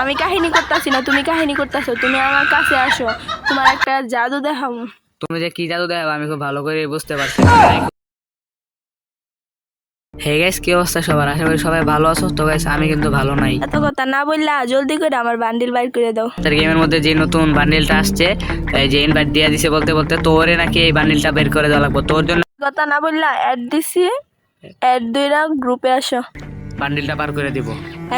আমি কাহিনী করতেছি না, তুমি কাহিনী করতেছো। তুমি আমার কাছে আসো, তোমার একটা জাদু দেখাবো। তুমি যে কি জাদু দেখাবে আমি খুব ভালো করে বুঝতে পারছি। হে গাইস, কি অবস্থা সবার? আশা করি সবাই ভালো আছো। তো গাইস আমি কিন্তু ভালো নাই। এত কথা না বললা জলদি করে আমার বান্ডিল বাইর করে দাও। তার গেমের মধ্যে যে নতুন বান্ডিলটা আসছে, এই যে ইনভাইট দিয়ে দিছে বলতে বলতে, তোরে নাকি এই বান্ডিলটা বের করে দেওয়া লাগবে। তোর জন্য কথা না বললা অ্যাড দিছি, অ্যাড দুইরা গ্রুপে আসো। বান্ডিলটা পার করে দিব।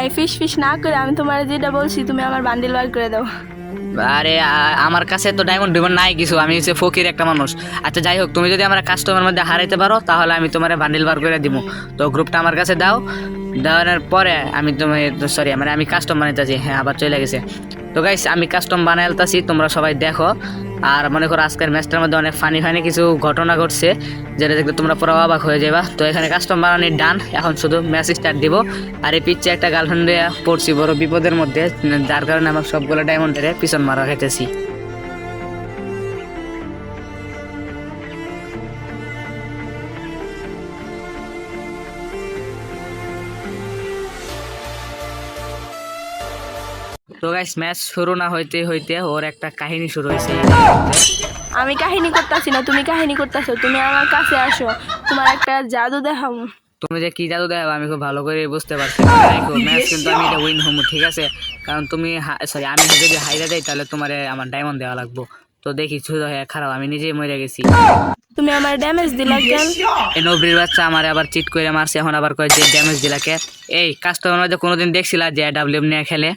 এই ফিস ফিস না করে আমি তোমার যেটা বলছি তুমি আমার বান্ডিল বাইর করে দাও। আরে আমার কাছে তো ডায়মন্ড ডিমন্ড নাই কিছু, আমি হচ্ছে ফকির একটা মানুষ। আচ্ছা যাই হোক, তুমি যদি আমার কাস্টমার মধ্যে হারাইতে পারো তাহলে আমি তোমার বান্ডিল বার করে দিব। তো গ্রুপটা আমার কাছে দাও, দেওয়ার পরে আমি তোমার সরি মানে আমি কাস্টম বানাইতেছি। হ্যাঁ আবার চলে গেছে। তো গাইস আমি কাস্টম বানাইতেছি, তোমরা সবাই দেখো। আর মনে করো আজকের ম্যাচটার মধ্যে অনেক ফানি ফানি কিছু ঘটনা ঘটছে, যেটা দেখলে তোমরা পুরো অবাক হয়ে যাবা। তো এখানে কাস্টম বানানোর ডান, এখন শুধু ম্যাচ স্টার্ট দিব। আর এই পিচ্ছে একটা গার্লফ্রেন্ডে পড়ছি বড় বিপদের মধ্যে, যার কারণে আমার সবগুলো ডায়মন্ডের পিছন মারা খাইতেছি। তো গাইস ম্যাচ শুরু না হইতে হইতে ওর একটা কাহিনী শুরু হয়েছে। আমি কাহিনী করতেছি না, তুমি কাহিনী করতেছো। তুমি আমার কাছে আসো, তোমার একটা জাদু দেখাবো। তুমি যে কি জাদু দেখাবে আমি খুব ভালো করে বুঝতে পারছি। ম্যাচ কিন্তু আমি এটা উইন হবো, ঠিক আছে? কারণ তুমি সরি আমি যদি হাইরা যাই তাহলে তোমার আমার ডায়মন্ড দেওয়া লাগবো। তো দেখি শুধু খারাপ, আমি নিজেই মরে গেছি। তুমি আমার ড্যামেজ দিলা কেন? এই নবরির বাচ্চা আমার আবার চিট করে মারছে, এখন আবার কয় যে ড্যামেজ দিলাকে। এই কাস্টমার মধ্যে কোনোদিন দেখছিলা যে ডাব্লিউ নিয়ে খেলে?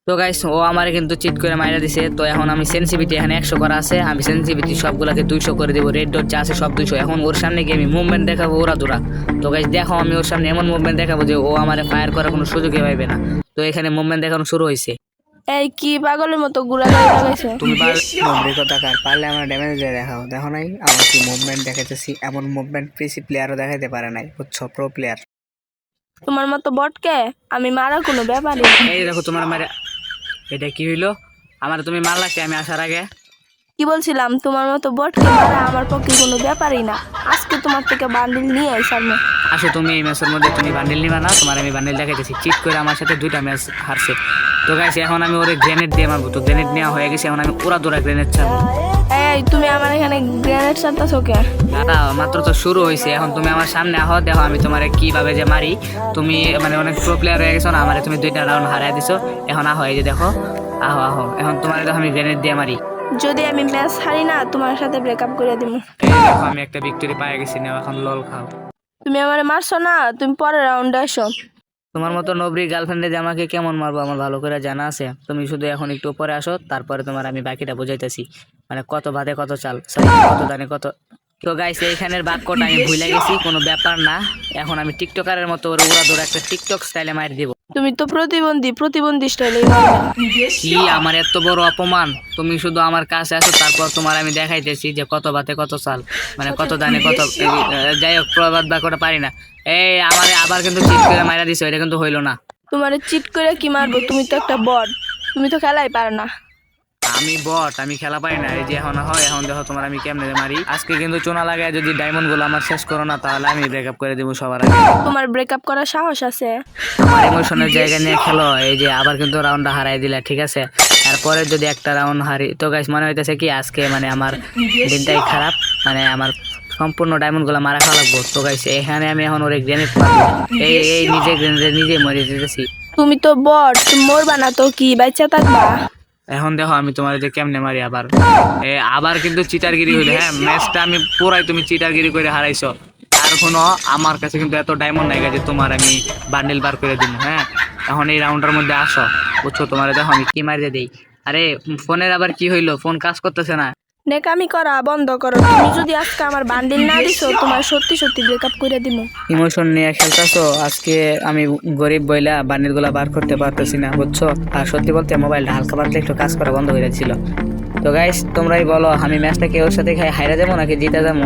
তো গাইস ও আমারে কিন্তু চিট করে মাইরা দিছে। তো এখন আমি সেনসিটিভিটি এখানে 100 করা আছে, আমি সেনসিটিভিটি সবগুলাকে 200 করে দেবো। রেড ডট যা আছে সব 200। এখন ওর সামনে গিয়ে আমি মুভমেন্ট দেখাবো ওরা দূরা। তো গাইস দেখো আমি ওর সামনে এমন মুভমেন্ট দেখাবো যে ও আমারে ফায়ার করার কোনো সুযোগই পাইবে না। তো এখানে মুভমেন্ট দেখানো শুরু হয়েছে। এই কি পাগলের মতো ঘুরাঘুরি লাগাইছো? তুমি পারলে আমার ড্যামেজ দিয়ে দেখাও। দেখো নাই আমার কি মুভমেন্ট দেখাইতেছি, এমন মুভমেন্ট পিসি প্লেয়ারও দেখাইতে পারে নাই, বুঝছো? Pro player. তোমার মতো বটকে আমি মারা কোনো ব্যাপারই না। এই দেখো তোমার মারে, এটা কি হইলো? আমার তুমি মারলা কি আমি আসার আগে? কি বলছিলাম, তোমার মতো বটকে মারা আমার পক্ষে কোনো ব্যাপারই না। আজকে তোমার থেকে বান্ডিল নিয়ে আই সামনে। আসো তুমি এই ম্যাচের মধ্যে তুমি বান্ডেল নিবা না, তোমার আমি বান্ডেল দেখাইতেছি। চিট করে আমার সাথে 2টা ম্যাচ হারছে। তো গাইস এখন আমি ওরে গ্রেনেড দিয়ে মারবো। তো গ্রেনেড নেওয়া হয়ে গেছে, এখন আমি পুরা দৌড়া গ্রেনেড ছাড়বো। এই তুমি আমার এখানে গ্রেনেড ছাড়তেছো কে? দাদা মাত্র তো শুরু হয়েছে, এখন তুমি আমার সামনে আহো, দেখো আমি তোমার কিভাবে যে মারি। তুমি মানে অনেক প্রো প্লেয়ার হয়ে গেছো না, আমার তুমি 2টা রাউন্ড হারাই দিছো। এখন আহো, এই যে দেখো, আহো আহো, এখন তোমার দেখো আমি গ্রেনেড দিয়ে মারি। যদি আমি ম্যাচ হারি না তোমার সাথে ব্রেকআপ করে দিব। এই দেখো আমি একটা ভিক্টরি পেয়ে গেছি, নাও এখন লল খাও। তুমি আমার মারছো না, তুমি পরের রাউন্ডে আসো। তোমার মতো নবরি গার্লফ্রেন্ডে যে আমাকে কেমন মারবো আমার ভালো করে জানা আছে। তুমি শুধু এখন একটু উপরে আসো, তারপরে তোমার আমি বাকিটা বুঝাইতেছি। মানে কত ভাতে কত চাল, কত দানে কত। তো গাইস এইখানের বাক্যটা আমি ভুলে গেছি, কোনো ব্যাপার না। এখন আমি টিকটকারের মতো ওরা ধরে একটা টিকটক স্টাইলে মার দিব। তুমি তো প্রতিবন্ধী স্টাইলে। কি আমার এত বড় অপমান? তুমি শুধু আমার কাছে আসো, তারপর তোমার আমি দেখাইতেছি যে কত ভাতে কত চাল, মানে কত দানে কত। যাই হোক প্রবাদ বাক্যটা পারি না। এই আমার আবার কিন্তু চিট করে মাইরা দিছো, এটা কিন্তু হইলো না। তোমার চিট করে কি মারবো? তুমি তো একটা বট, তুমি তো খেলাই পারো না। আমি বট, আমি খেলা পাই না। এই যে এখন হয়, এখন দেখো তোমার আমি কেমনে মারি। আজকে কিন্তু চোনা লাগায় যদি ডায়মন্ড গুলো আমার শেষ করো না, তাহলে আমি ব্রেকআপ করে দেবো সবার আগে। তোমার ব্রেকআপ করার সাহস আছে? আমার ইমোশনের জায়গা নিয়ে খেলো। এই যে আবার কিন্তু রাউন্ডটা হারাই দিলা, ঠিক আছে? এরপরে যদি একটা রাউন্ড হারি, তো গাইস মনে হইতেছে কি আজকে মানে আমার দিনটাই খারাপ, মানে আমার সম্পূর্ণ ডায়মন্ড গুলা মারা খাওয়া লাগবো। তো গাইস এখানে আমি এখন ওরে গ্রেনেড মারবো। এই এই নিজে গ্রেনেড নিজে মরে যেতেছি। তুমি তো বট, তুমি মরবা না তো কি বাচ্চা থাকবা? এখন দেখো আমি তোমার যে কেমনে মারি। আবার আবার কিন্তু চিটারগিরি হইলো। হ্যাঁ ম্যাচটা আমি পুরাই তুমি চিটারগিরি করে হারাইছো। আর কোনো আমার কাছে কিন্তু এত ডায়মন্ড নাই যে তোমার আমি বান্ডেল বার করে দিব। হ্যাঁ এখন এই রাউন্ডের মধ্যে আসো, বুঝছো? তোমার দেখো আমি কি মারিয়ে দেই। আরে ফোনের আবার কি হইলো? ফোন কাজ করতেছে না। নেকামি করা বন্ধ করো। তুমি যদি আজকে আমার বান্ডিল না দিছো তোমার সত্যি সত্যি ব্রেকআপ করে দিব। ইমোশন নিয়ে খেলতেছো আজকে। আমি গরিব বইলা বান্ডিল গুলা বার করতে পারতেছি না, বুঝছো? আর সত্যি বলতে মোবাইলটা হালকা পাতলা একটু কাজ করা বন্ধ হয়ে যাচ্ছিল। তো গাইস তোমরাই বলো আমি ম্যাচটা কি ওর সাথে হাইরা যাবো নাকি জিতে যাবো?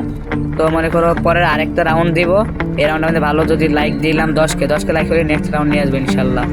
তো মনে করো পরের আরেকটা রাউন্ড দিব। এই রাউন্ড আমাদের ভালো যদি লাইক দিলাম 10কে লাইক করে নেক্সট রাউন্ড নিয়ে আসবো ইনশাল্লাহ।